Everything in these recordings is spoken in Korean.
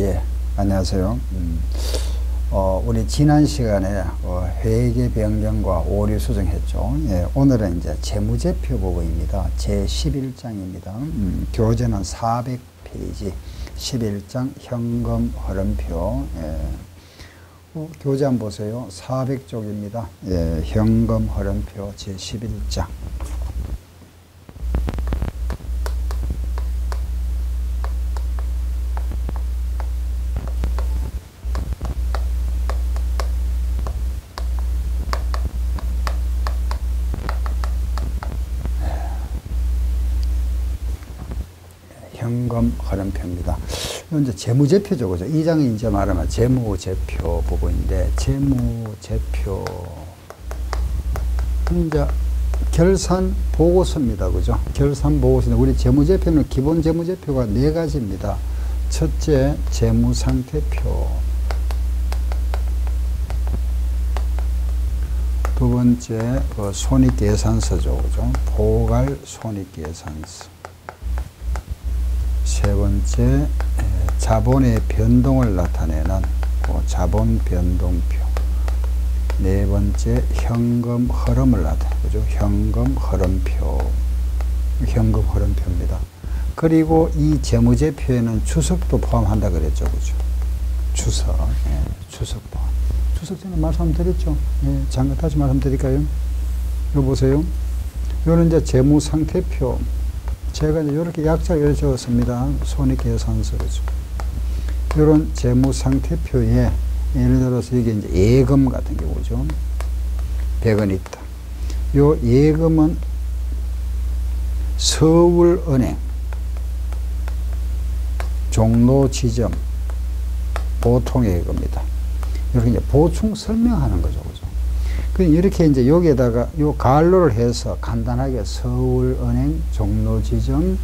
예, 안녕하세요. 우리 지난 시간에 회계 변경과 오류 수정했죠. 예, 오늘은 이제 재무제표 부분입니다. 제 11장입니다. 교재는 400페이지 11장 현금 흐름표. 예. 교재 한번 보세요. 400쪽입니다. 예, 현금 흐름표 제 11장. 현금 흐름표입니다. 이건 이제 재무제표죠, 그죠? 이 장이 이제 말하면 재무제표 부분인데, 재무제표. 이제 결산 보고서입니다, 그죠? 결산 보고서인데, 우리 재무제표는 기본 재무제표가 4가지입니다. 첫째, 재무상태표. 두 번째, 손익계산서죠, 그죠? 보갈 손익계산서. 세 번째, 자본의 변동을 나타내는 자본 변동표. 네 번째, 현금 흐름을 나타내는 거죠. 현금 흐름표. 현금 흐름표입니다. 그리고 이 재무제표에는 추석도 포함한다 그랬죠. 그죠? 추석. 예, 추석 포함. 추석 전에 말씀드렸죠. 예, 잠깐 다시 말씀드릴까요? 이거 보세요. 이거는 이제 재무상태표. 제가 이제 이렇게 약자를 적었습니다. 손익계산서죠. 이런 재무상태표에 예를 들어서 이게 이제 예금 같은 경우죠. 100원 있다. 요 예금은 서울은행, 종로지점, 보통예금이다. 이렇게 이제 보충 설명하는 거죠. 그죠? 이렇게 이제 여기에다가 요 가로를 해서 간단하게 서울은행, 종로지점,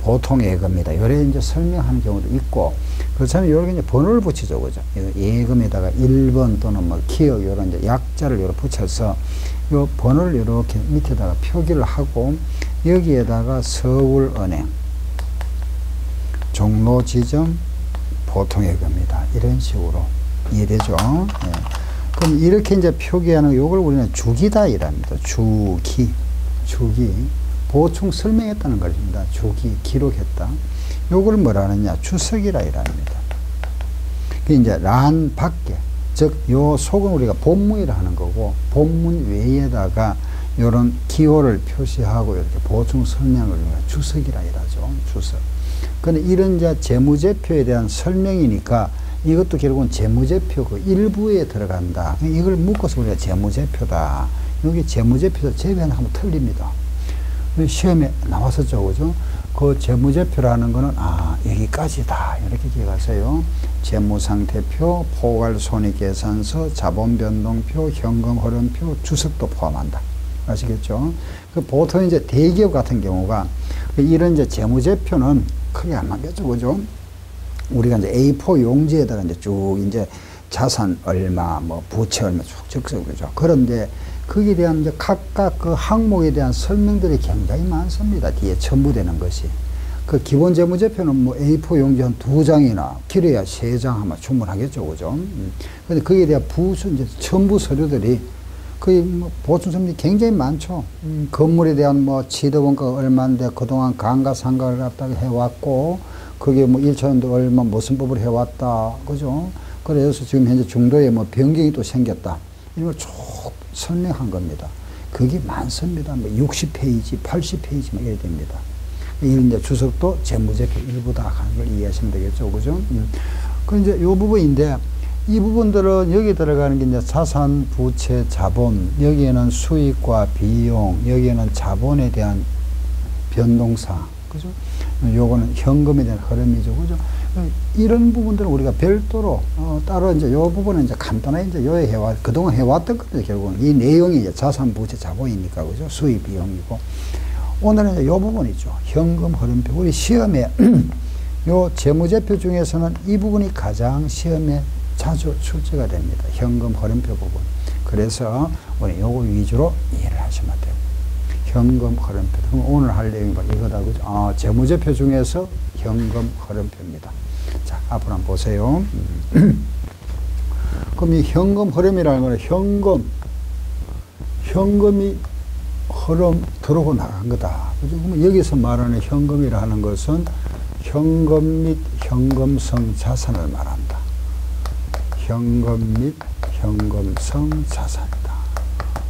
보통예금이다. 요래 이제 설명하는 경우도 있고, 그렇다면 요렇게 이제 번호를 붙이죠. 그죠? 예금에다가 1번 또는 뭐 기억, 요런 이제 약자를 요렇게 붙여서 요 번호를 이렇게 밑에다가 표기를 하고, 여기에다가 서울은행, 종로지점, 보통예금이다. 이런 식으로 이해되죠? 예. 그럼 이렇게 이제 표기하는 요걸 우리는 주기다 이랍니다. 주기. 보충 설명했다는 것입니다. 주기, 기록했다. 요걸 뭐라 하느냐? 추석이라 이랍니다. 그 이제 란 밖에, 즉, 요 속은 우리가 본문이라 하는 거고, 본문 외에다가 요런 기호를 표시하고 이렇게 보충 설명을 우리가 추석이라 이라죠. 추석. 근데 이런 이제 재무제표에 대한 설명이니까 이것도 결국은 재무제표 그 일부에 들어간다. 이걸 묶어서 우리가 재무제표다. 여기 재무제표에서 제외는 한번 틀립니다. 시험에 나왔었죠, 그죠? 그 재무제표라는 거는, 여기까지다. 이렇게 기억하세요. 재무상태표, 포괄손익계산서, 자본변동표, 현금흐름표, 추석도 포함한다. 아시겠죠? 보통 이제 대기업 같은 경우가 이런 이제 재무제표는 크게 안 남겼죠, 그죠? 우리가 이제 A4 용지에다가 이제 쭉 이제 자산 얼마, 뭐 부채 얼마 쭉 적죠, 그죠? 그런데 거기에 대한 이제 각각 그 항목에 대한 설명들이 굉장히 많습니다. 뒤에 첨부되는 것이. 그 기본 재무제표는 뭐 A4 용지 한 2장이나 길어야 3장 하면 충분하겠죠, 그죠? 근데 거기에 대한 이제 첨부 서류들이 거의 뭐 보충 서류들이 굉장히 많죠. 건물에 대한 뭐 취득원가가 얼마인데 그동안 감가상각을 갖다가 해왔고, 그게 뭐 1차원도 얼마 무슨 법을 해왔다. 그죠? 그래서 지금 현재 중도에 뭐 변경이 또 생겼다. 이런 걸 쭉 설명한 겁니다. 그게 많습니다. 뭐 60페이지, 80페이지 막 이래 됩니다. 이런 이제 주석도 재무제표 일부다 하는 걸 이해하시면 되겠죠. 그죠? 그 이제 요 부분인데, 이 부분들은 여기 들어가는 게 이제 자산, 부채, 자본, 여기에는 수익과 비용, 여기에는 자본에 대한 변동사항. 그죠? 요거는 현금에 대한 흐름이죠. 그죠? 이런 부분들은 우리가 별도로, 따로 이제 요 부분은 이제 간단하게 이제 요에 그동안 해왔던 것들 결국은 이 내용이 이제 자산, 부채, 자본이니까, 그죠? 수입, 비용이고. 오늘은 이제 요 부분이죠. 현금 흐름표. 우리 시험에 요 재무제표 중에서는 이 부분이 가장 시험에 자주 출제가 됩니다. 현금 흐름표 부분. 그래서 우리 요거 위주로 이해를 하시면 돼요. 현금 흐름표. 그럼 오늘 할 내용이 바로 이거다. 그죠? 재무제표 중에서 현금 흐름표입니다. 자, 앞으로 한번 보세요. 그럼 이 현금 흐름이라는 거는 현금이 흐름 들어오고 나간 거다. 그죠? 그럼 여기서 말하는 현금이라 하는 것은 현금 및 현금성 자산을 말한다. 현금 및 현금성 자산이다.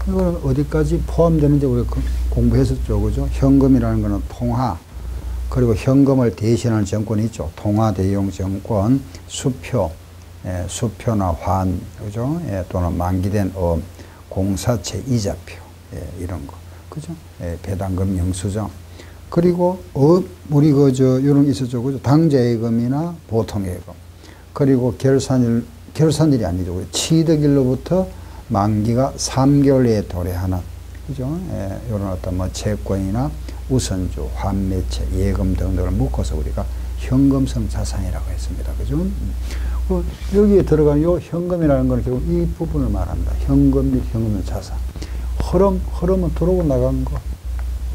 이거는 어디까지 포함되는지 우리 공부했었죠. 그죠? 현금이라는 거는 통화, 그리고 현금을 대신하는 정권이 있죠. 통화 대용 정권, 수표, 수표나 환, 그죠? 또는 만기된 공사채 이자표, 이런 거. 그죠? 배당금 영수증. 그리고, 우리 이런 게 있었죠. 그죠? 당좌예금이나 보통예금. 그리고 결산일이 아니죠. 취득일로부터 만기가 3개월 내에 도래하는, 그죠? 이런 어떤 채권이나 우선주, 환매채, 예금 등등을 묶어서 우리가 현금성 자산이라고 했습니다. 그죠? 여기에 들어간 요 현금이라는 건 결국 이 부분을 말합니다. 현금 및 현금성 자산. 흐름은 들어오고 나간 거.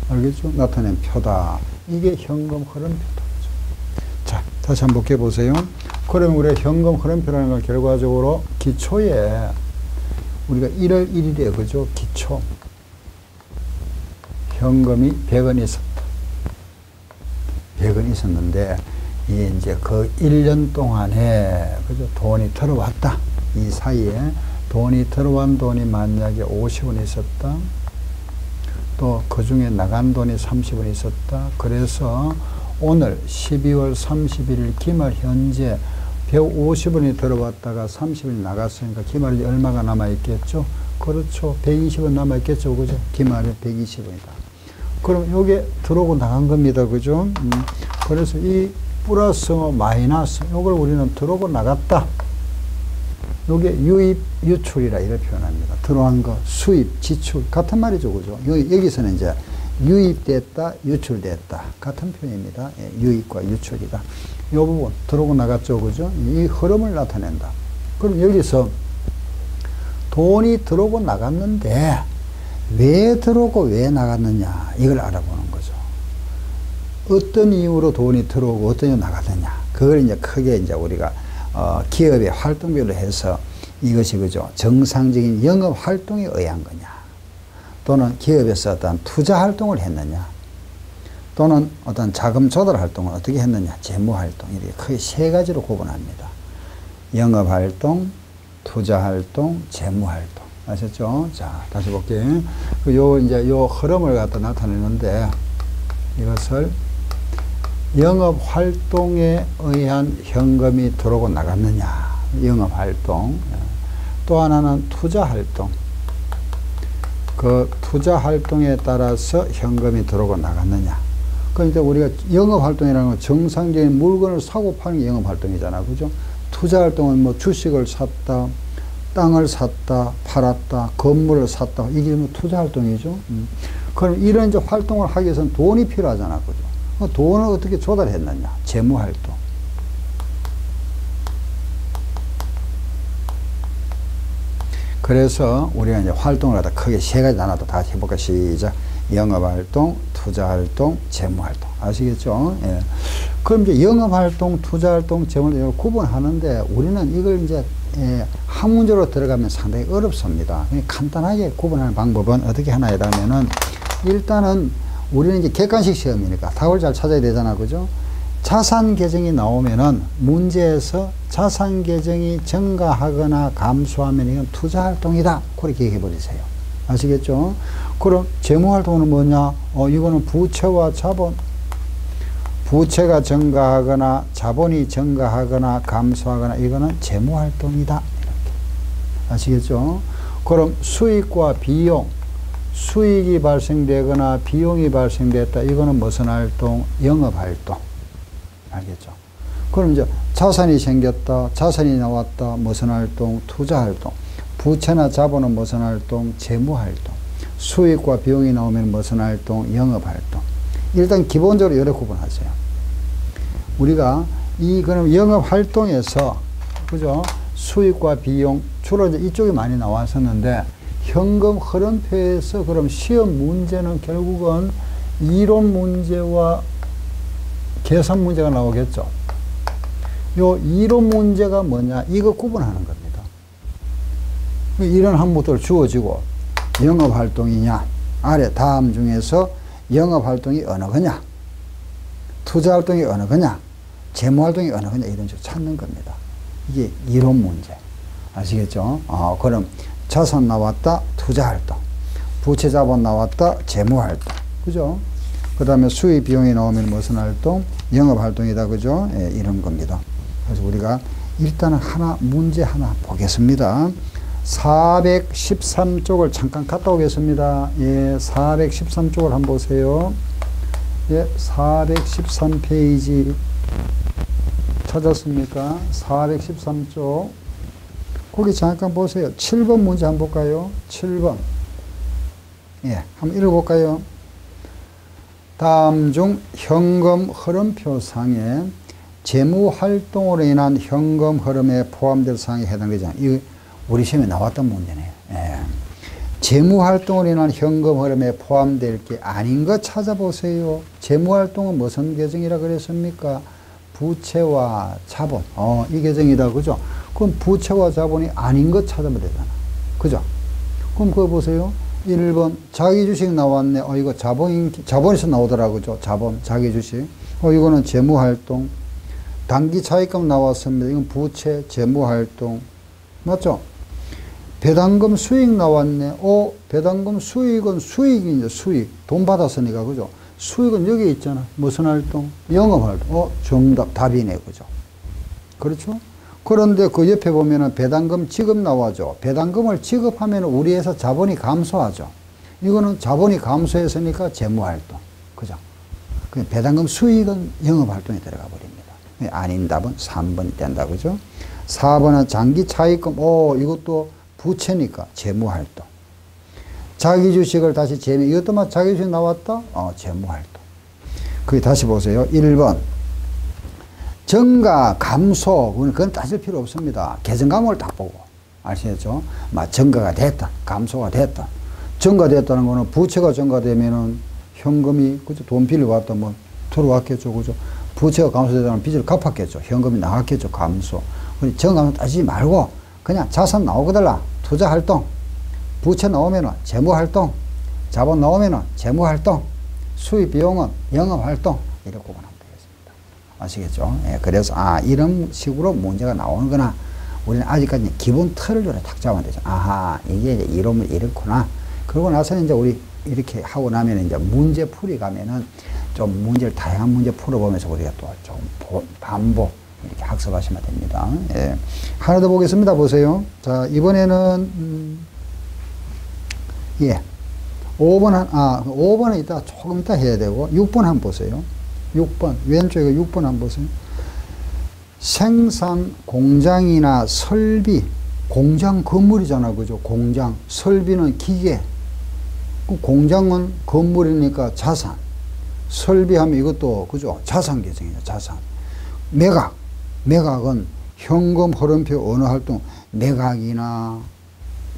알겠죠? 나타낸 표다. 이게 현금 흐름표다. 자, 다시 한번 볼게 보세요. 그러면 우리가 현금 흐름표라는 건 결과적으로 기초에 우리가 1월 1일에 그죠? 기초. 현금이 100원 있었다. 100원 있었는데, 이게 이제 그 1년 동안에, 그죠? 돈이 들어왔다. 이 사이에 돈이 들어온 돈이 만약에 50원 있었다. 또 그 중에 나간 돈이 30원 있었다. 그래서 오늘 12월 31일 기말 현재 150원이 들어왔다가 30원이 나갔으니까 기말이 얼마가 남아있겠죠? 그렇죠. 120원 남아있겠죠. 그죠? 기말이 120원이다. 그럼 요게 들어오고 나간 겁니다. 그죠? 그래서 이 플러스 마이너스, 요걸 우리는 들어오고 나갔다. 요게 유입, 유출이라 이렇게 표현합니다. 들어온 거, 수입, 지출. 같은 말이죠. 그죠? 여기서는 이제 유입됐다, 유출됐다. 같은 표현입니다. 유입과 유출이다. 요 부분, 들어오고 나갔죠. 그죠? 이 흐름을 나타낸다. 그럼 여기서 돈이 들어오고 나갔는데, 왜 들어오고 왜 나갔느냐, 이걸 알아보는 거죠. 어떤 이유로 돈이 들어오고 어떤 이유로 나갔느냐. 그걸 이제 크게 이제 우리가 기업의 활동별로 해서 이것이 그죠? 정상적인 영업 활동에 의한 거냐, 또는 기업에서 어떤 투자 활동을 했느냐, 또는 어떤 자금 조달 활동을 어떻게 했느냐, 재무 활동, 이렇게 크게 세 가지로 구분합니다. 영업 활동, 투자 활동, 재무 활동. 아셨죠? 자, 다시 볼게요. 요 흐름을 갖다 나타내는데, 이것을 영업 활동에 의한 현금이 들어오고 나갔느냐. 영업 활동. 또 하나는 투자 활동. 그 투자 활동에 따라서 현금이 들어오고 나갔느냐. 그러니까 우리가 영업 활동이라는 건 정상적인 물건을 사고 파는 게 영업 활동이잖아. 그죠? 투자 활동은 뭐 주식을 샀다, 땅을 샀다, 팔았다, 건물을 샀다. 이게 뭐 투자 활동이죠. 그럼 이런 이제 활동을 하기 위해서는 돈이 필요하잖아. 그죠? 돈을 어떻게 조달했느냐? 재무 활동. 그래서 우리가 이제 활동을 하다 크게 세 가지 나눠서 다 해볼까? 시작. 영업 활동, 투자 활동, 재무 활동. 아시겠죠? 예. 그럼 이제 영업 활동, 투자 활동, 재무 활동을 구분하는데 우리는 이걸 이제 한 문제로 들어가면 상당히 어렵습니다. 간단하게 구분하는 방법은 어떻게 하나 하면은 일단은 우리는 이제 객관식 시험이니까 답을 잘 찾아야 되잖아. 그죠? 자산 계정이 나오면은 문제에서 자산 계정이 증가하거나 감소하면 이건 투자 활동이다. 그렇게 얘기해 버리세요. 아시겠죠? 그럼 재무 활동은 뭐냐? 이거는 부채와 자본. 부채가 증가하거나 자본이 증가하거나 감소하거나 이거는 재무 활동이다. 이렇게. 아시겠죠? 그럼 수익과 비용. 수익이 발생되거나 비용이 발생됐다. 이거는 무슨 활동? 영업 활동. 알겠죠? 그럼 이제 자산이 생겼다. 자산이 나왔다. 무슨 활동? 투자 활동. 부채나 자본은 무슨 활동? 재무 활동. 수익과 비용이 나오면 무슨 활동? 영업 활동. 일단 기본적으로 여러 구분하세요. 우리가 그럼 영업 활동에서 그죠? 수익과 비용 주로 이제 이쪽이 많이 나왔었는데 현금 흐름표에서 그럼 시험 문제는 결국은 이론 문제와 계산 문제가 나오겠죠. 요 이론 문제가 뭐냐? 이거 구분하는 겁니다. 이런 항목들 주어지고 영업활동이냐? 아래 다음 중에서 영업활동이 어느 거냐? 투자활동이 어느 거냐? 재무활동이 어느 거냐? 이런 식으로 찾는 겁니다. 이게 이론 문제. 아시겠죠? 그럼 자산 나왔다. 투자활동. 부채자본 나왔다. 재무활동. 그죠? 그 다음에 수입 비용이 나오면 무슨 활동? 영업활동이다. 그죠? 예, 이런 겁니다. 그래서 우리가 일단은 문제 하나 보겠습니다. 413쪽을 잠깐 갔다 오겠습니다. 예, 413쪽을 한번 보세요. 예, 413페이지 찾았습니까? 413쪽. 거기 잠깐 보세요. 7번 문제 한번 볼까요? 7번. 예, 한번 읽어볼까요? 다음 중 현금 흐름표상에 재무활동으로 인한 현금 흐름에 포함될 사항에 해당되지 않아. 이거 우리 시험에 나왔던 문제네요. 예. 재무활동으로 인한 현금 흐름에 포함될 게 아닌 것 찾아보세요. 재무활동은 무슨 계정이라 그랬습니까? 부채와 자본. 이 계정이다. 그죠? 그럼 부채와 자본이 아닌 것 찾으면 되잖아. 그죠? 그럼 그거 보세요. 1번 자기 주식 나왔네. 이거 자본에서 나오더라고요. 그죠? 자본, 자기 주식. 이거는 재무활동. 단기 차익금 나왔습니다. 이건 부채, 재무활동. 맞죠? 배당금 수익 나왔네. 배당금 수익은 수익이죠. 수익. 돈 받았으니까. 그죠? 수익은 여기 있잖아. 무슨 활동? 영업활동. 정답, 답이네. 그죠? 그렇죠? 그런데 그 옆에 보면은 배당금 지급 나와죠. 배당금을 지급하면 우리 회사 자본이 감소하죠. 이거는 자본이 감소했으니까 재무활동. 그죠? 배당금 수익은 영업활동에 들어가 버립니다. 아닌 답은 3번이 된다. 그죠? 4번은 장기 차익금. 이것도 부채니까 재무활동. 자기 주식을 다시 이것도 자기 주식 나왔다? 재무활동. 그게 다시 보세요. 1번. 증가, 감소. 그건 따질 필요 없습니다. 계정감을 딱 보고. 아시겠죠? 증가가 됐다. 감소가 됐다. 증가됐다는 거는 부채가 증가되면은 현금이, 그죠? 돈 빌려왔다. 들어왔겠죠. 그죠? 부채가 감소되면 빚을 갚았겠죠. 현금이 나갔겠죠. 감소. 증가만 따지지 말고 그냥 자산 나오거들라. 투자활동. 부채 나오면은 재무활동. 자본 나오면은 재무활동. 수입 비용은 영업활동. 이렇게 구분합니다. 아시겠죠? 예, 그래서 이런 식으로 문제가 나오는구나. 우리는 아직까지 기본 틀을 딱 잡으면 되죠. 이게 이제 이론은 이렇구나. 그러고 나서는 이제 우리 이렇게 하고 나면 이제 문제 풀이 가면은 좀 문제를 다양한 문제 풀어보면서 우리가 또 좀 반복 이렇게 학습하시면 됩니다. 예. 하나 더 보겠습니다. 보세요. 자, 이번에는 5번은 이따 조금 이따 해야 되고 6번 한번 보세요. 6번 왼쪽에 6번 한번 보세요. 생산 공장이나 설비, 공장 건물이잖아. 그죠? 공장, 설비는 기계, 공장은 건물이니까 자산, 설비하면 이것도 그죠? 자산 계정이죠. 자산. 매각은 현금 흐름표 어느 활동, 매각이나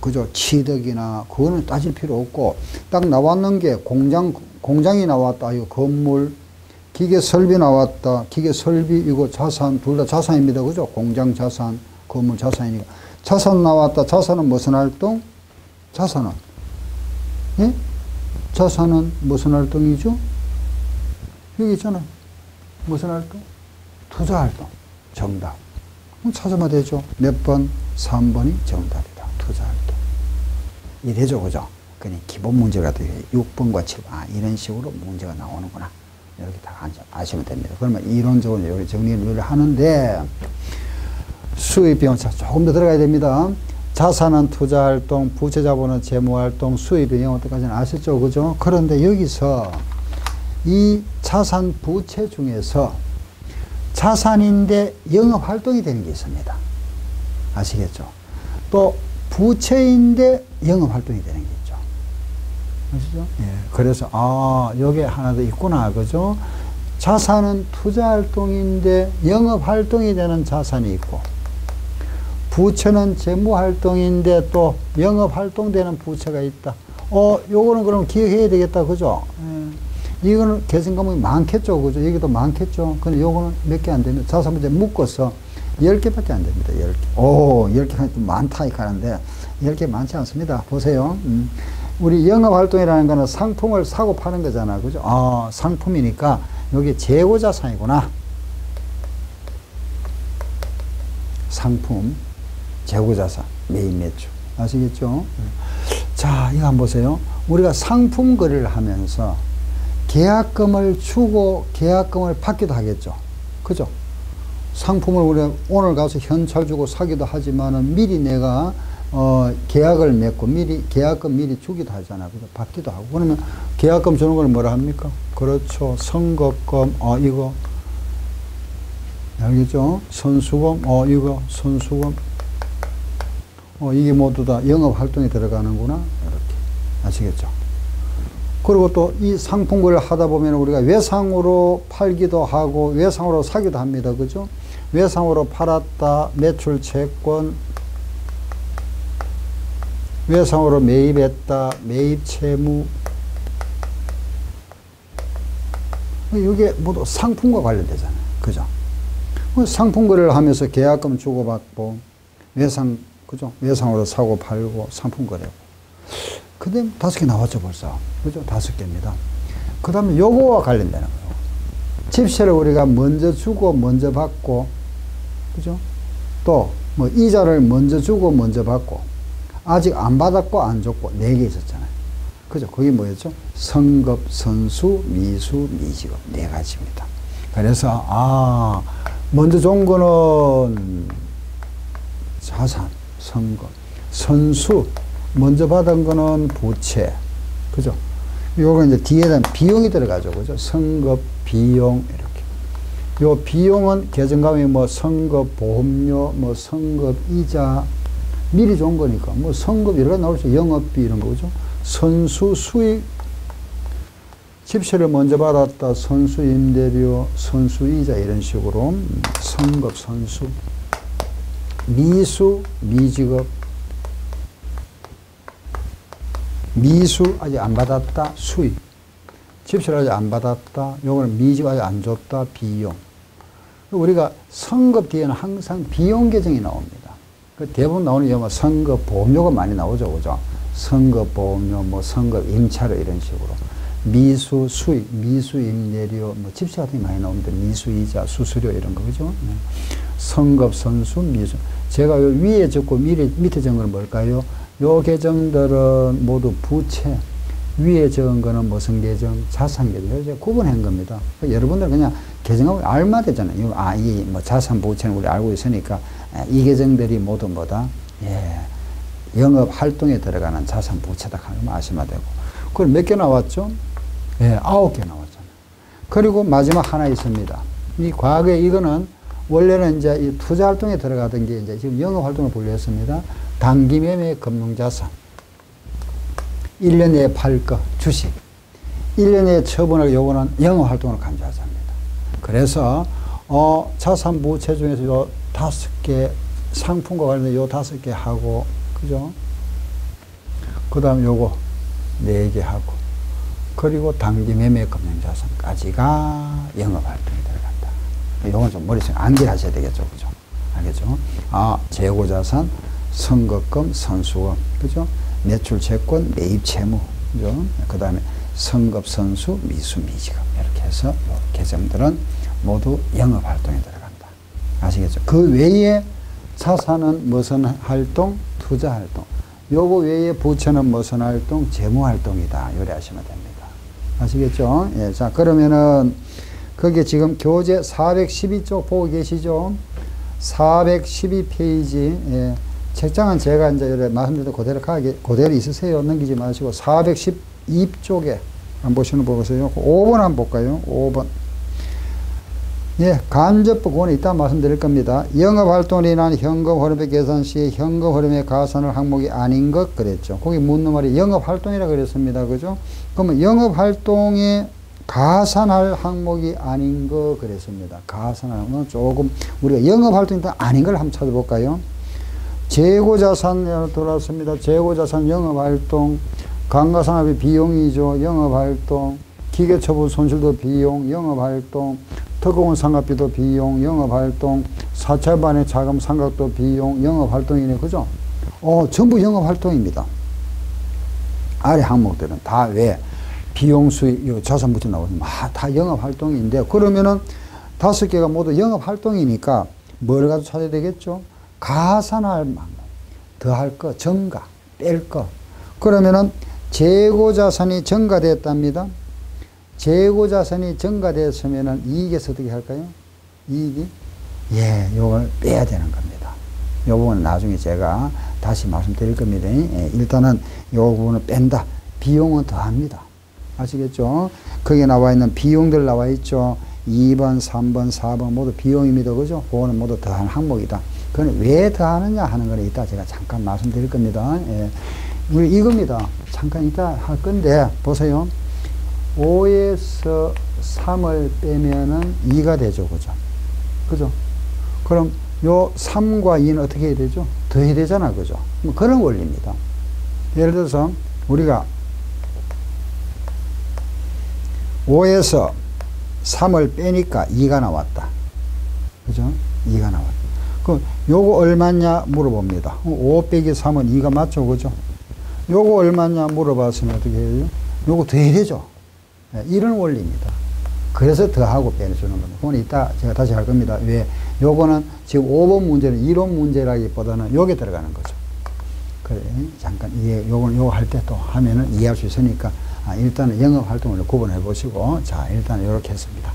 그죠? 취득이나 그거는 따질 필요 없고 딱 나왔는 게 공장이 나왔다. 이거 건물, 기계 설비 나왔다. 기계 설비 이거 자산, 둘 다 자산입니다. 그죠? 공장 자산, 건물 자산이니까. 자산 나왔다. 자산은 무슨 활동? 자산은 예? 자산은 무슨 활동이죠? 여기 있잖아요. 무슨 활동? 투자 활동. 정답. 그럼 찾으면 되죠. 몇 번? 3번이 정답이다. 투자 활동. 이래죠. 그죠? 그냥 기본 문제가 되게 6번과 7번. 이런 식으로 문제가 나오는구나. 이렇게 다 아시면 됩니다. 그러면 이론적으로 여기 정리를 하는데 수입 비용 조금 더 들어가야 됩니다. 자산은 투자활동, 부채자본은 재무활동, 수입 비용 어떻게까지는 아셨죠? 그죠? 그런데 여기서 이 자산 부채 중에서 자산인데 영업활동이 되는 게 있습니다. 아시겠죠? 또 부채인데 영업활동이 되는 게 있죠. 아시죠? 예. 그래서, 여기에 하나 더 있구나. 그죠? 자산은 투자활동인데 영업활동이 되는 자산이 있고, 부채는 재무활동인데 또 영업활동되는 부채가 있다. 요거는 그럼 기억해야 되겠다. 그죠? 예. 이거는 계산 과목이 많겠죠. 그죠? 여기도 많겠죠. 근데 요거는 몇 개 안 됩니다. 자산 문제 묶어서 10개밖에 안 됩니다. 10개. 오, 10개 좀 많다, 이렇게 하는데, 10개 많지 않습니다. 보세요. 우리 영업활동이라는 거는 상품을 사고 파는 거잖아. 그죠? 상품이니까, 여기 재고자산이구나. 상품, 재고자산, 매입 매출. 아시겠죠? 자, 이거 한번 보세요. 우리가 상품 거래를 하면서 계약금을 주고 계약금을 받기도 하겠죠. 그죠? 상품을 우리가 오늘 가서 현찰 주고 사기도 하지만은 미리 내가 계약을 맺고 미리 계약금 미리 주기도 하잖아. 그죠? 받기도 하고. 그러면 계약금 주는 걸 뭐라 합니까? 그렇죠. 선거금, 이거. 알겠죠? 선수금, 이거, 선수금. 이게 모두 다 영업 활동에 들어가는구나. 이렇게. 아시겠죠? 그리고 또 이 상품 거래를 하다 보면 우리가 외상으로 팔기도 하고 외상으로 사기도 합니다. 그죠? 외상으로 팔았다. 매출 채권. 외상으로 매입했다. 매입 채무. 이게 모두 상품과 관련되잖아요. 그죠? 상품 거래를 하면서 계약금 주고받고 외상, 그죠? 외상으로 사고 팔고 상품 거래고. 근데 5개 나왔죠, 벌써. 그죠? 5개입니다. 그 다음에 요거와 관련되는 거예요. 집세를 우리가 먼저 주고 먼저 받고, 그죠? 또, 뭐, 이자를 먼저 주고 먼저 받고, 아직 안 받았고 안 줬고, 4개 있었잖아요. 그죠? 그게 뭐였죠? 선급, 선수, 미수, 미지급. 4가지입니다. 그래서, 먼저 준 거는 자산, 선급, 선수, 먼저 받은 거는 부채. 그죠? 요거 이제 뒤에는 비용이 들어가죠. 그죠? 선급, 비용, 이렇게. 요 비용은 계정감이 뭐 선급, 보험료, 뭐 선급, 이자, 미리 준 거니까. 뭐 선급, 여러 가지 나올 수 있어요. 영업비 이런 거. 그죠? 선수, 수익, 집세를 먼저 받았다. 선수, 임대료, 선수, 이자, 이런 식으로. 선급, 선수. 미수, 미지급. 미수 아직 안 받았다. 수익. 집세를 아직 안 받았다. 요거는 미지급 아직 안 줬다. 비용. 우리가 선급 뒤에는 항상 비용 계정이 나옵니다. 그 대부분 나오는 영화 선급 보험료가 많이 나오죠. 그죠? 선급 보험료, 뭐 선급 임차료 이런 식으로. 미수 수익, 미수 임대료, 뭐 집세 같은 게 많이 나옵니다. 미수 이자, 수수료 이런 거. 그죠? 선급, 선수, 미수. 제가 요 위에 적고 밑에 적은 건 뭘까요? 요 계정들은 모두 부채, 위에 적은 거는 무슨 계정? 자산 계정. 이제 구분한 겁니다. 여러분들 그냥 계정하고 알면 되잖아요. 이 뭐 자산 부채는 우리 알고 있으니까 이 계정들이 모두 뭐다? 예. 영업 활동에 들어가는 자산 부채다 하는 거 아시면 되고. 그걸 몇 개 나왔죠? 예, 9개 나왔잖아요. 그리고 마지막 하나 있습니다. 이 과거에 이거는 원래는 이제 이 투자 활동에 들어가던 게 이제 지금 영업 활동을 분류했습니다. 단기 매매 금융자산. 1년 내에 팔 거, 주식. 1년 내에 처분을 요거는 영업 활동으로 간주하자 합니다. 그래서, 자산 부채 중에서 요 5개, 상품과 관련된 요 5개 하고, 그죠? 그 다음 요거 4개 하고, 그리고 단기 매매 금융자산까지가 영업 활동이 들어간다. 요건 좀 머릿속에 암기하셔야 되겠죠. 그죠? 알겠죠? 재고자산, 선거금, 선수금, 그죠? 매출 채권, 매입 채무, 그죠? 그 다음에 선급, 선수, 미수, 미지급. 이렇게 해서 요 계정들은 모두 영업 활동에 들어간다. 아시겠죠? 그 외에 자산은 무슨 활동? 투자 활동. 요거 외에 부채는 무슨 활동? 재무 활동이다. 요리하시면 됩니다. 아시겠죠? 예, 자, 그러면은, 거기에 지금 교재 412쪽 보고 계시죠? 412페이지, 예. 책장은 제가 이제 말씀드린 그대로 있으세요. 넘기지 마시고, 412쪽에 한번 보세요. 5번 한번 볼까요? 5번. 예, 간접부 구원이 있다 말씀드릴 겁니다. 영업활동으로 인한 현금 흐름의 계산 시에 현금 흐름의 가산할 항목이 아닌 것 그랬죠. 거기 묻는 말이 영업활동이라 그랬습니다. 그죠? 그러면 영업활동에 가산할 항목이 아닌 거 그랬습니다. 가산할 항목은 조금 우리가 영업활동이 아닌 걸 한번 찾아볼까요? 재고자산 돌아왔습니다. 재고자산 영업활동, 감가상각비 비용이죠. 영업활동, 기계처분 손실도 비용, 영업활동, 특공원 상각비도 비용, 영업활동, 사채반의 자금 상각도 비용, 영업활동이네. 그죠? 전부 영업활동입니다. 아래 항목들은 다 왜? 비용 수익, 자산 부채 나오면 다 영업활동인데, 그러면은 5개가 모두 영업활동이니까 뭘 가지고 찾아야 되겠죠? 가산할 만큼, 더할 거, 증가, 뺄 거. 그러면은 재고자산이 증가됐답니다. 재고자산이 증가됐으면은 이익에서 어떻게 할까요? 이익이? 예, 요걸 빼야 되는 겁니다. 요 부분은 나중에 제가 다시 말씀드릴 겁니다. 예, 일단은 요 부분은 뺀다. 비용은 더합니다. 아시겠죠? 거기에 나와 있는 비용들 나와 있죠? 2번, 3번, 4번 모두 비용입니다. 그죠? 그거는 모두 더한 항목이다. 그건 왜 더하느냐 하는 거는 이따 제가 잠깐 말씀드릴 겁니다. 예. 우리 이겁니다. 잠깐 이따 할 건데, 보세요. 5에서 3을 빼면은 2가 되죠. 그죠? 그죠? 그럼 요 3과 2는 어떻게 해야 되죠? 더해야 되잖아. 그죠? 뭐 그런 원리입니다. 예를 들어서 우리가 5에서 3을 빼니까 2가 나왔다. 그죠? 2가 나왔다. 그럼 요거 얼마냐 물어봅니다. 5 빼기 3은 2가 맞죠? 그죠? 요거 얼마냐 물어봤으면 어떻게 해요? 요거 더해야 되죠? 네, 이런 원리입니다. 그래서 더하고 빼주는 겁니다. 그건 이따 제가 다시 할 겁니다. 왜? 요거는 지금 5번 문제는 이론 문제라기보다는 요게 들어가는 거죠. 그래, 잠깐 요거 할 때 또 하면은 이해할 수 있으니까, 일단은 영업 활동을 구분해 보시고, 자, 일단 이렇게 했습니다.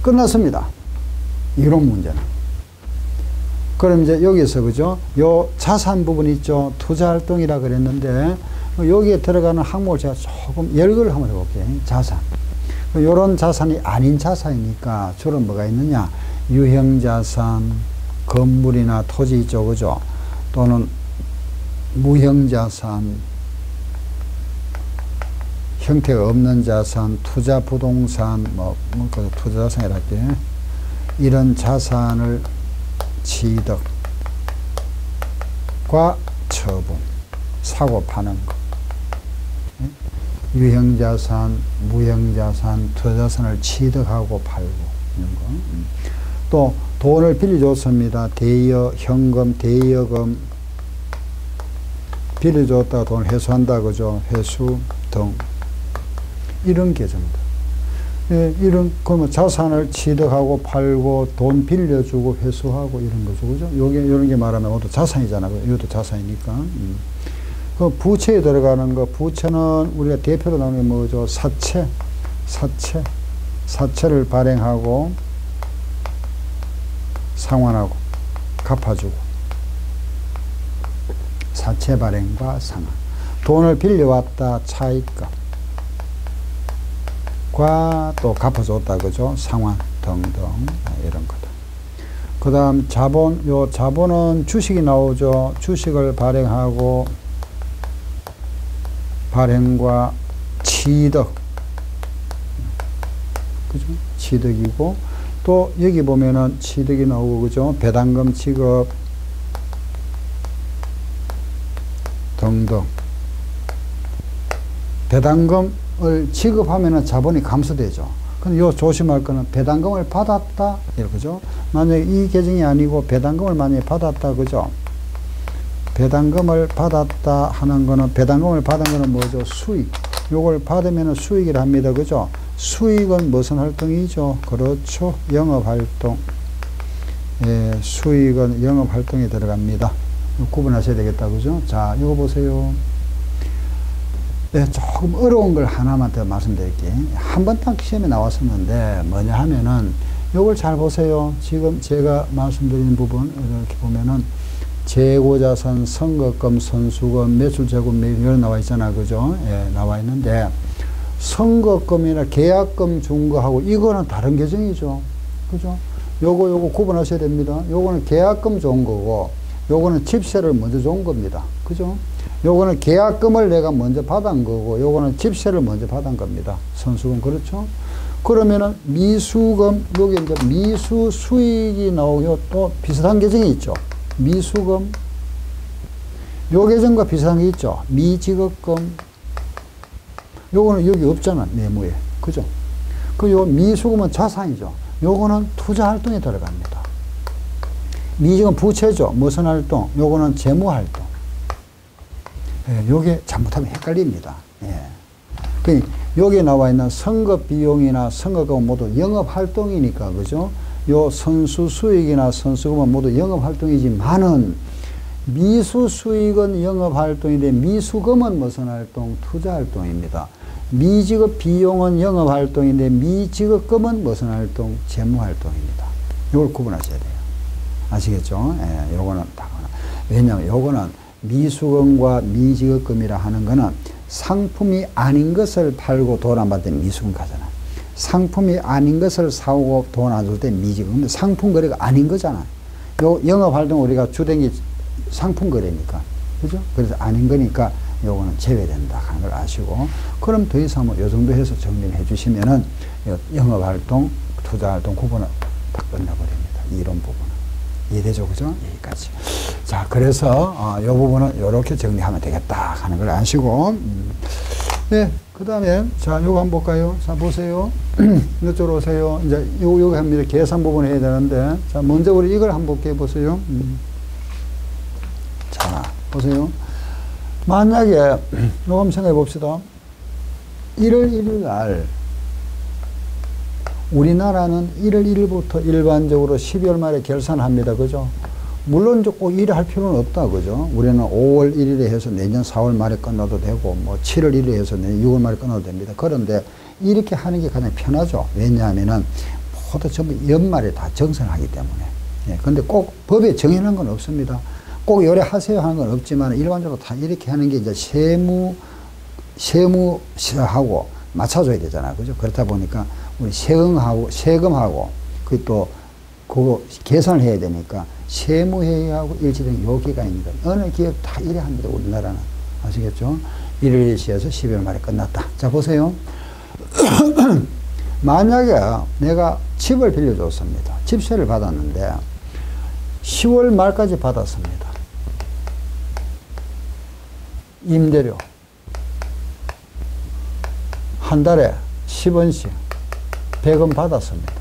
끝났습니다. 이론 문제는. 그럼 이제 여기서, 그죠? 요 자산 부분 있죠? 투자 활동이라 그랬는데, 여기에 들어가는 항목을 제가 조금 열거를 한번 해볼게요. 자산. 요런 자산이 아닌 자산이니까 주로 뭐가 있느냐? 유형자산, 건물이나 토지 있죠, 그죠? 또는 무형자산, 형태가 없는 자산, 투자 부동산, 투자 자산이라 할게요. 이런 자산을 취득과 처분, 사고 파는 것. 유형자산, 무형자산, 투자자산을 취득하고 팔고 이런 거. 또 돈을 빌려줬습니다. 대여, 현금, 대여금 빌려줬다가 돈을 회수한다. 그죠? 회수 등 이런 계정입니다. 예, 그러면 자산을 취득하고 팔고 돈 빌려주고 회수하고 이런 거죠. 그죠? 요런 게 말하면 모두 자산이잖아요. 이것도 자산이니까. 그 부채에 들어가는 거, 부채는 우리가 대표로 나오는 게 뭐죠? 사채를 발행하고 상환하고 갚아주고. 사채 발행과 상환. 돈을 빌려왔다, 차익값과 또 갚아줬다, 그죠? 상환 등등 이런 거다. 그 다음 자본, 요 자본은 주식이 나오죠. 주식을 발행하고 발행과 취득, 그죠? 취득이고, 또 여기 보면은 취득이 나오고, 그죠? 배당금 지급 등등. 배당금을 지급하면은 자본이 감소되죠. 근데 요 조심할 거는 배당금을 받았다, 이렇게죠. 만약에 이 계정이 아니고 배당금을 만약에 받았다, 그죠? 배당금을 받았다 하는 거는, 배당금을 받은 거는 뭐죠? 수익. 요걸 받으면 수익이라 합니다. 그죠? 수익은 무슨 활동이죠? 그렇죠. 영업활동. 예, 수익은 영업활동에 들어갑니다. 구분하셔야 되겠다. 그죠? 자, 이거 보세요. 네, 조금 어려운 걸 하나만 더 말씀드릴게요. 한 번 딱 시험에 나왔었는데, 뭐냐 하면은, 요걸 잘 보세요. 지금 제가 말씀드린 부분, 이렇게 보면은, 재고자산, 선거금, 선수금, 매출재고, 매입 나와 있잖아. 그죠? 예, 나와 있는데, 선거금이나 계약금 준 거하고 이거는 다른 계정이죠. 그죠? 요거 구분하셔야 됩니다. 요거는 계약금 준 거고, 요거는 집세를 먼저 준 겁니다. 그죠? 요거는 계약금을 내가 먼저 받은 거고, 요거는 집세를 먼저 받은 겁니다. 선수금, 그렇죠? 그러면은 미수금, 여기 이제 미수 수익이 나오고, 또 비슷한 계정이 있죠. 미수금, 요 계정과 비슷한 게 있죠. 미지급금, 요거는 여기 없잖아, 메모에. 그죠? 그 요 미수금은 자산이죠. 요거는 투자 활동에 들어갑니다. 미지금 부채죠. 무슨 활동? 요거는 재무 활동. 예, 요게 잘못하면 헷갈립니다. 예. 그 여기에 나와 있는 선급 비용이나 선급금은 모두 영업 활동이니까, 그죠? 요 선수 수익이나 선수금은 모두 영업 활동이지만은 미수 수익은 영업 활동인데 미수금은 무슨 활동? 투자 활동입니다. 미지급 비용은 영업 활동인데 미지급금은 무슨 활동? 재무 활동입니다. 이걸 구분하셔야 돼요. 아시겠죠? 예, 요거는 다. 왜냐하면 요거는 미수금과 미지급금이라 하는 거는 상품이 아닌 것을 팔고 돈 안 받을 때 미수금 가잖아. 상품이 아닌 것을 사오고 돈 안 줄 때 미지금. 상품 거래가 아닌 거잖아. 요 영업 활동 우리가 주된 게 상품 거래니까. 그죠? 그래서 아닌 거니까 요거는 제외된다 하는 걸 아시고, 그럼 더 이상 뭐 요 정도 해서 정리를 해 주시면은 영업 활동, 투자 활동 구분은 다 끝나버립니다. 이런 부분은. 이해되죠? 그죠? 여기까지. 자, 그래서, 요 부분은 요렇게 정리하면 되겠다 하는 걸 아시고, 네. 그 다음에, 자, 요거 한번 볼까요? 자, 보세요. 이쪽으로 오세요. 이제, 요거 합니다. 계산 부분 해야 되는데, 자, 먼저 우리 이걸 한번 볼게요. 보세요. 자, 보세요. 만약에, 요거 한번 생각해 봅시다. 1월 1일 날, 우리나라는 1월 1일부터 일반적으로 12월 말에 결산합니다. 그죠? 물론 꼭 일에 할 필요는 없다. 그죠? 우리는 5월 1일에 해서 내년 4월 말에 끝나도 되고, 뭐 7월 1일에 해서 내년 6월 말에 끝나도 됩니다. 그런데 이렇게 하는 게 가장 편하죠. 왜냐하면은 모두 전부 연말에 다 정산하기 때문에. 예, 근데 꼭 법에 정해놓은 건 없습니다. 꼭 요래 하세요 하는 건 없지만 일반적으로 다 이렇게 하는 게 이제 세무하고 맞춰줘야 되잖아요. 그죠? 그렇다 보니까 우리 세금하고, 그 또, 그거 계산을 해야 되니까, 세무회의하고 일치된 요 기간입니다. 어느 기업 다 이래 합니다, 우리나라는. 아시겠죠? 1월 1시에서 12월 말에 끝났다. 자, 보세요. 만약에 내가 집을 빌려줬습니다. 집세를 받았는데, 10월 말까지 받았습니다. 임대료. 한 달에 10원씩. 100원 받았습니다.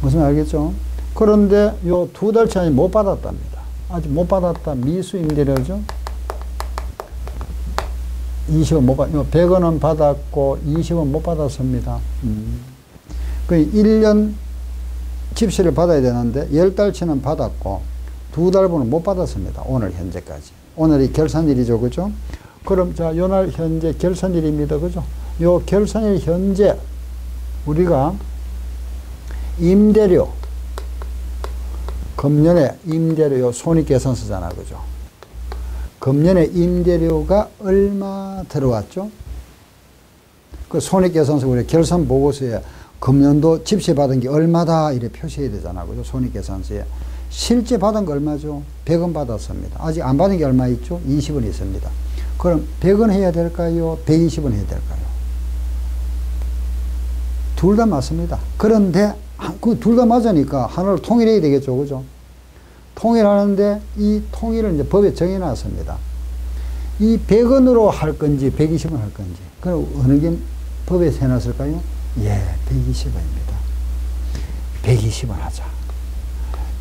무슨 알겠죠? 그런데 요 2달치 아직 못 받았답니다. 아직 못 받았다. 미수 임대료죠? 20원 못 받, 100원은 받았고 20원 못 받았습니다. 그 1년 집세를 받아야 되는데 10달치는 받았고 2달분은 못 받았습니다. 오늘 현재까지. 오늘이 결산일이죠. 그죠? 그럼 자, 요날 현재 결산일입니다. 그죠? 요 결산일 현재 우리가 임대료, 금년에 임대료 손익계산서잖아. 그죠? 금년에 임대료가 얼마 들어왔죠? 그 손익계산서 우리 결산보고서에 금년도 집세 받은 게 얼마다 이렇게 표시해야 되잖아. 그죠? 손익계산서에. 실제 받은 거 얼마죠? 100원 받았습니다. 아직 안 받은 게 얼마 있죠? 20원 있습니다. 그럼 100원 해야 될까요? 120원 해야 될까요? 둘 다 맞습니다. 그런데 그 둘 다 맞으니까 하나를 통일해야 되겠죠. 그죠? 통일하는데 이 통일을 이제 법에 정해놨습니다. 이 100원으로 할 건지 120원 할 건지. 그럼 어느 게 법에 해놨을까요? 예, 120원입니다. 120원 하자.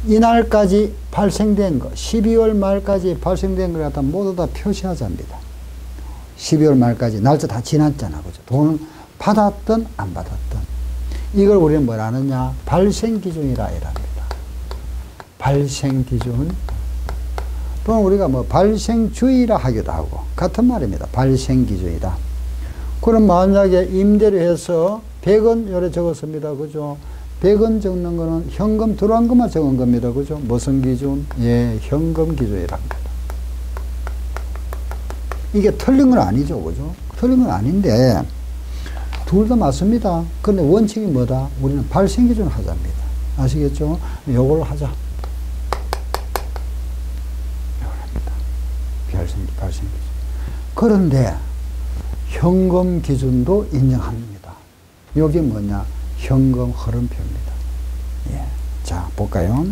이날까지 발생된 거, 12월 말까지 발생된 걸 갖다 모두 다 표시하자입니다. 12월 말까지 날짜 다 지났잖아. 그죠? 돈은 받았든 안 받았든. 이걸 우리는 뭐라 하느냐? 발생기준이라 이랍니다. 발생기준. 또는 우리가 뭐 발생주의라 하기도 하고, 같은 말입니다. 발생기준이다. 그럼 만약에 임대료 해서 100원 요래 적었습니다. 그죠? 100원 적는 거는 현금 들어간 것만 적은 겁니다. 그죠? 무슨 기준? 예, 현금 기준이랍니다. 이게 틀린 건 아니죠. 그죠? 틀린 건 아닌데, 둘 다 맞습니다. 그런데 원칙이 뭐다? 우리는 발생기준 하자입니다. 아시겠죠? 요걸 하자. 요걸 합니다. 발생기준. 그런데, 현금 기준도 인정합니다. 여기 뭐냐? 현금 흐름표입니다. 예. 자, 볼까요?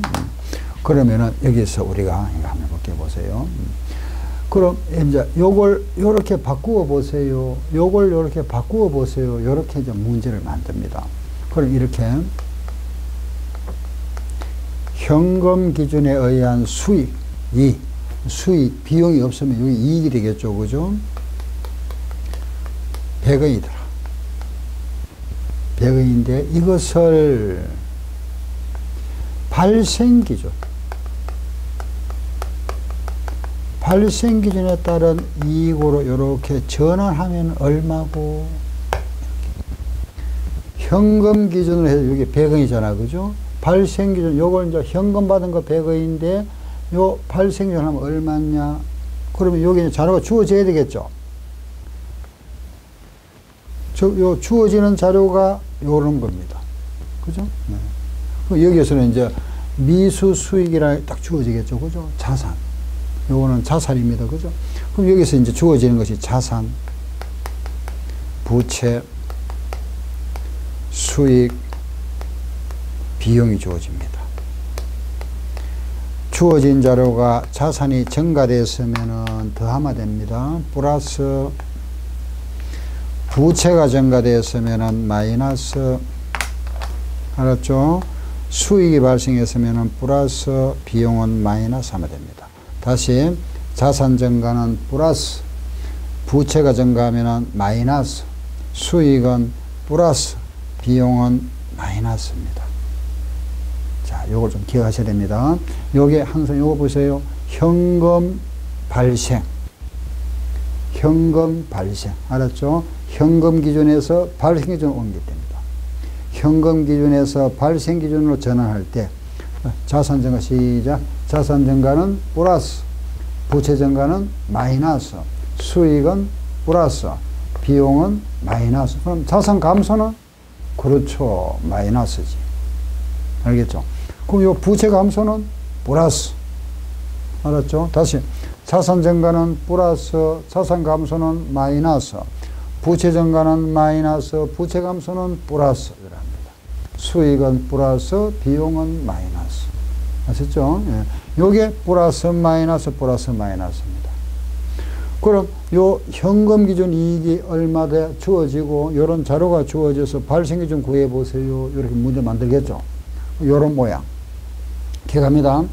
그러면은 여기서 우리가 이거 한번 볼게요. 보세요. 그럼 이제 요걸 요렇게 바꾸어 보세요. 요걸 요렇게 바꾸어 보세요. 요렇게 이제 문제를 만듭니다. 그럼 이렇게 현금 기준에 의한 수익이 비용이 없으면 여기 이익이 되겠죠. 그죠? 100원이더라. 100원인데 이것을 발생 기준에 따른 이익으로 이렇게 전환하면 얼마고, 현금 기준으로 해서 여기 100원이잖아. 그죠? 발생 기준, 요걸 이제 현금 받은 거 100원인데, 요 발생 기준 하면 얼마냐? 그러면 여기 자료가 주어져야 되겠죠? 요 주어지는 자료가 요런 겁니다. 그죠? 네. 여기에서는 이제 미수 수익이라 딱 주어지겠죠. 그죠? 자산. 요거는 자산입니다. 그죠? 그럼 여기서 이제 주어지는 것이 자산, 부채, 수익, 비용이 주어집니다. 주어진 자료가 자산이 증가되었으면 더하면 됩니다. 플러스 부채가 증가되었으면 마이너스, 알았죠? 수익이 발생했으면 플러스, 비용은 마이너스 하면 됩니다. 다시 자산 증가는 플러스, 부채가 증가하면 마이너스, 수익은 플러스, 비용은 마이너스입니다. 자, 요걸 좀 기억하셔야 됩니다. 요게 항상 요거 보세요. 현금 발생. 알았죠? 현금 기준에서 발생 기준으로 옮길 때입니다. 현금 기준에서 발생 기준으로 전환할 때 자산 증가 시작. 자산 증가는 플러스, 부채 증가는 마이너스, 수익은 플러스, 비용은 마이너스. 그럼 자산 감소는? 그렇죠. 마이너스지. 알겠죠? 그럼 요 부채 감소는 플러스. 알았죠? 다시 자산 증가는 플러스, 자산 감소는 마이너스, 부채 증가는 마이너스, 부채 감소는 플러스. 수익은 플러스, 비용은 마이너스. 아셨죠? 예. 요게 플러스 마이너스입니다. 그럼 요 현금 기준 이익이 얼마 돼 주어지고 요런 자료가 주어져서 발생 기준 구해 보세요. 이렇게 문제 만들겠죠. 요런 모양. 기억합니다.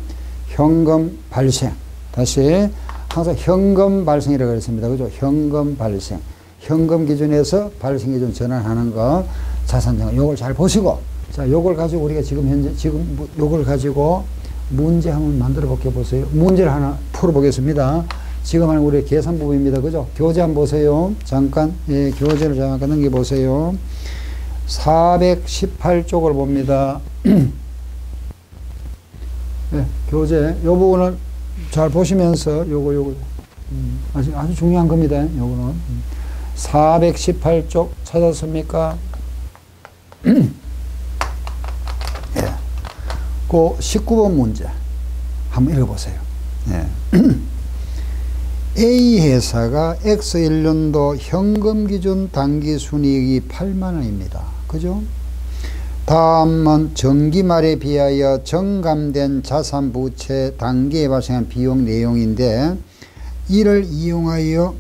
현금 발생. 다시 항상 현금 발생이라고 했습니다. 그죠? 현금 발생. 현금 기준에서 발생 기준 전환하는 거 자산 증가. 요걸 잘 보시고, 자, 요걸 가지고 우리가 지금 요걸 가지고 문제 한번 만들어 보세요. 문제를 하나 풀어보겠습니다. 지금 하는 우리 계산법입니다. 그죠? 교재 한번 보세요. 잠깐, 예, 교재를 잠깐 넘겨보세요. 418쪽을 봅니다. 예, 교재. 요 부분을 잘 보시면서 요거 아주 중요한 겁니다. 요거는 418쪽 찾았습니까? 예. 그 19번 문제 한번 읽어보세요. 예. A 회사가 X1년도 현금 기준 당기 순이익이 8만원입니다. 그죠? 다음은 정기 말에 비하여 정감된 자산 부채 단기에 발생한 비용 내용인데, 이를 이용하여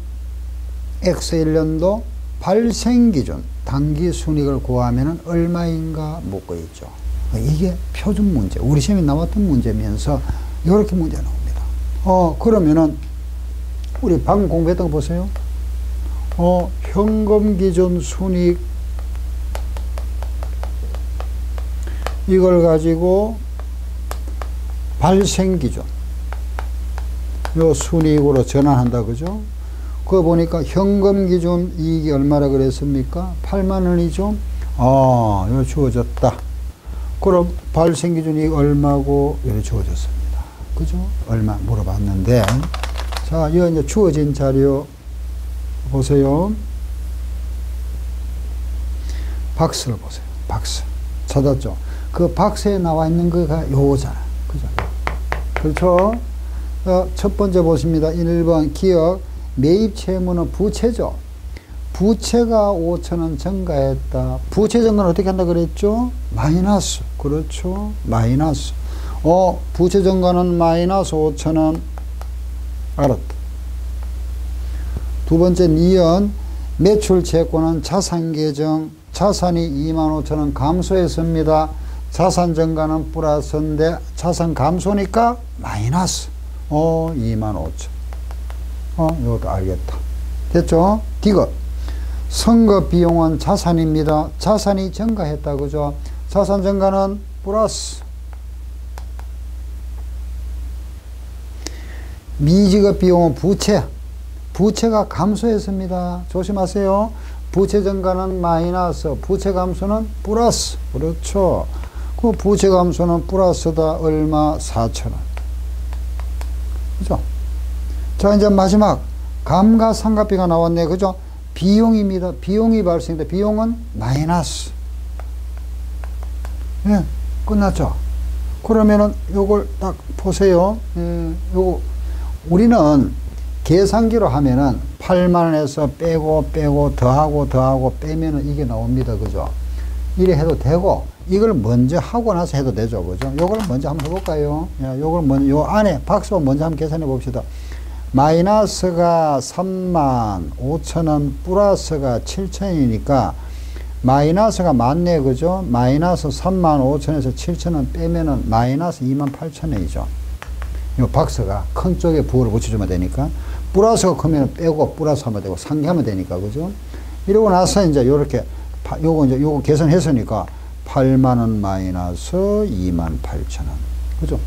X1년도 발생 기준 단기 순이익을 구하면 얼마인가 묻고 있죠. 이게 표준 문제, 우리 시험에 나왔던 문제면서 이렇게 문제 나옵니다. 그러면은 우리 방금 공부했던 거 보세요. 현금 기준 순이익 이걸 가지고 발생 기준 요 순이익으로 전환한다. 그죠? 그거 보니까 현금 기준 이익이 얼마라 그랬습니까? 8만원이죠? 요 주어졌다. 그럼 발생 기준 이익 얼마고? 이렇게 주어졌습니다. 그죠? 얼마 물어봤는데, 자, 이 이제 주어진 자료 보세요. 박스를 보세요. 박스. 찾았죠? 그 박스에 나와 있는 거가 요거잖아. 그죠? 그렇죠? 첫 번째 보십니다. 1번 기억. 매입 채무는 부채죠. 부채가 5천원 증가했다. 부채 증가는 어떻게 한다 그랬죠? 마이너스. 그렇죠? 마이너스. 부채 증가는 마이너스 5천원. 알았다. 두 번째 니은 매출 채권은 자산 계정 자산이 25,000원 감소했습니다. 자산 증가는 플러스인데 자산 감소니까 마이너스 25,000원. 이것도 알겠다. 됐죠? 디귿 선거 비용은 자산입니다. 자산이 증가했다. 그죠? 자산 증가는 플러스. 미지급 비용은 부채. 부채가 감소했습니다. 조심하세요. 부채 증가는 마이너스, 부채 감소는 플러스. 그렇죠. 그 부채 감소는 플러스다. 얼마? 4,000원. 그죠? 자, 이제 마지막. 감가상각비가 나왔네. 그죠? 비용입니다. 비용이 발생돼. 비용은 마이너스. 예, 끝났죠? 그러면은 요걸 딱 보세요. 요거, 우리는 계산기로 하면은 8만원에서 빼고 더하고 빼면은 이게 나옵니다. 그죠? 이래 해도 되고, 이걸 먼저 하고 나서 해도 되죠. 그죠? 요걸 먼저 한번 해볼까요? 야, 요걸 먼저, 요 안에 박수 먼저 한번 계산해 봅시다. 마이너스가 35,000원 플러스가 7,000원이니까 마이너스가 맞네. 그죠? 마이너스 35,000원에서 7,000원 빼면은 마이너스 28,000원이죠. 요 박스가 큰 쪽에 부호를 붙여주면 되니까 플러스가 크면 빼고 플러스 하면 되고 상기하면 되니까. 그죠? 이러고 나서 이제 요렇게 요거 계산했으니까 8만원 마이너스 28,000원. 그죠?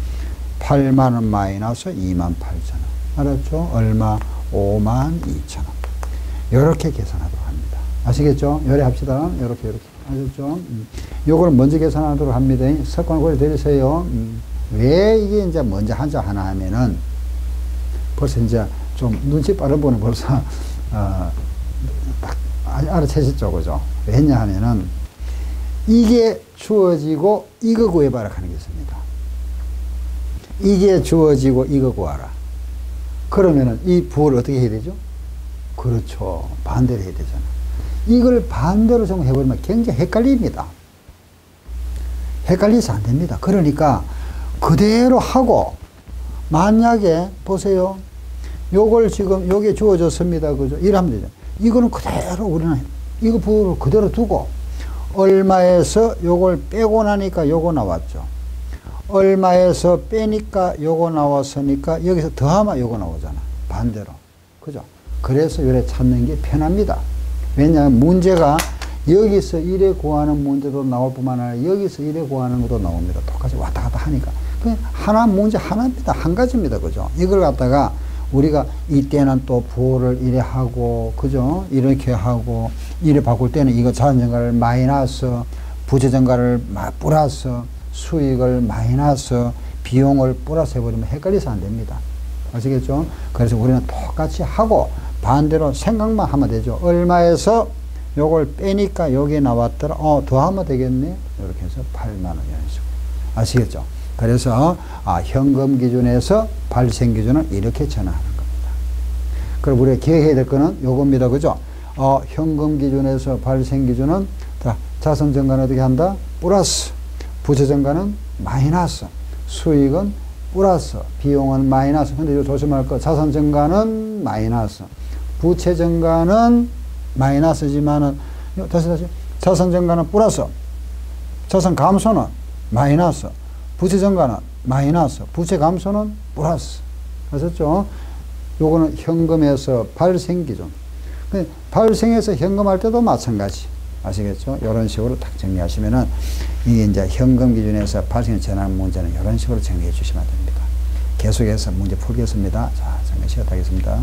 8만원 마이너스 28,000원. 알았죠? 얼마? 52,000원. 요렇게 계산하도록 합니다. 아시겠죠? 요래 합시다. 요렇게. 아셨죠? 요걸 먼저 계산하도록 합니다. 습관 고려 드리세요. 왜 이게 이제 먼저 하자 하나 하면은 벌써 이제 좀 눈치 빠른 분은 벌써, 딱 알아채셨죠? 그죠? 왜냐 하면은 이게 주어지고 이거 구해봐라 하는 게 있습니다. 이게 주어지고 이거 구하라. 그러면은 이 부호를 어떻게 해야 되죠? 그렇죠. 반대로 해야 되잖아. 이걸 반대로 좀 해버리면 굉장히 헷갈립니다. 헷갈려서 안 됩니다. 그러니까 그대로 하고, 만약에 보세요. 요걸 지금 요게 주어졌습니다. 그죠? 이러면 되죠. 이거는 그대로 우리는 이거 부호를 그대로 두고, 얼마에서 요걸 빼고 나니까 요거 나왔죠. 얼마에서 빼니까 요거 나왔으니까 여기서 더하면 요거 나오잖아. 반대로. 그죠? 그래서 요래 찾는 게 편합니다. 왜냐하면 문제가 여기서 이래 구하는 문제도 나올 뿐만 아니라 여기서 이래 구하는 것도 나옵니다. 똑같이 왔다 갔다 하니까. 그냥 하나 문제 하나입니다. 한 가지입니다. 그죠? 이걸 갖다가 우리가 이때는 또 부호를 이래 하고, 그죠? 이렇게 하고, 이래 바꿀 때는 이거 자산증가를 마이너스, 부채증가를 플러스, 수익을 마이너스, 비용을 플러스 해버리면 헷갈려서 안 됩니다. 아시겠죠? 그래서 우리는 똑같이 하고 반대로 생각만 하면 되죠. 얼마에서 요걸 빼니까 여기 나왔더라. 더하면 되겠네. 이렇게 해서 8만원 이런 식으로. 아시겠죠? 그래서 현금 기준에서 발생 기준을 이렇게 전환하는 겁니다. 그럼 우리가 기억해야 될 거는 요겁니다. 그죠? 현금 기준에서 발생 기준은 자산 증가는 어떻게 한다? 플러스. 부채 증가는 마이너스, 수익은 플러스, 비용은 마이너스. 근데 이거 조심할 거, 자산 증가는 마이너스, 부채 증가는 마이너스지만은, 다시. 자산 증가는 플러스, 자산 감소는 마이너스, 부채 증가는 마이너스, 부채 감소는 플러스. 아셨죠? 요거는 현금에서 발생 기준. 발생해서 현금할 때도 마찬가지. 아시겠죠? 이런 식으로 딱 정리하시면은 이게 이제 현금 기준에서 발생 전환 문제는 이런 식으로 정리해 주시면 됩니다. 계속해서 문제 풀겠습니다. 자, 잠깐 쉬었다 하겠습니다.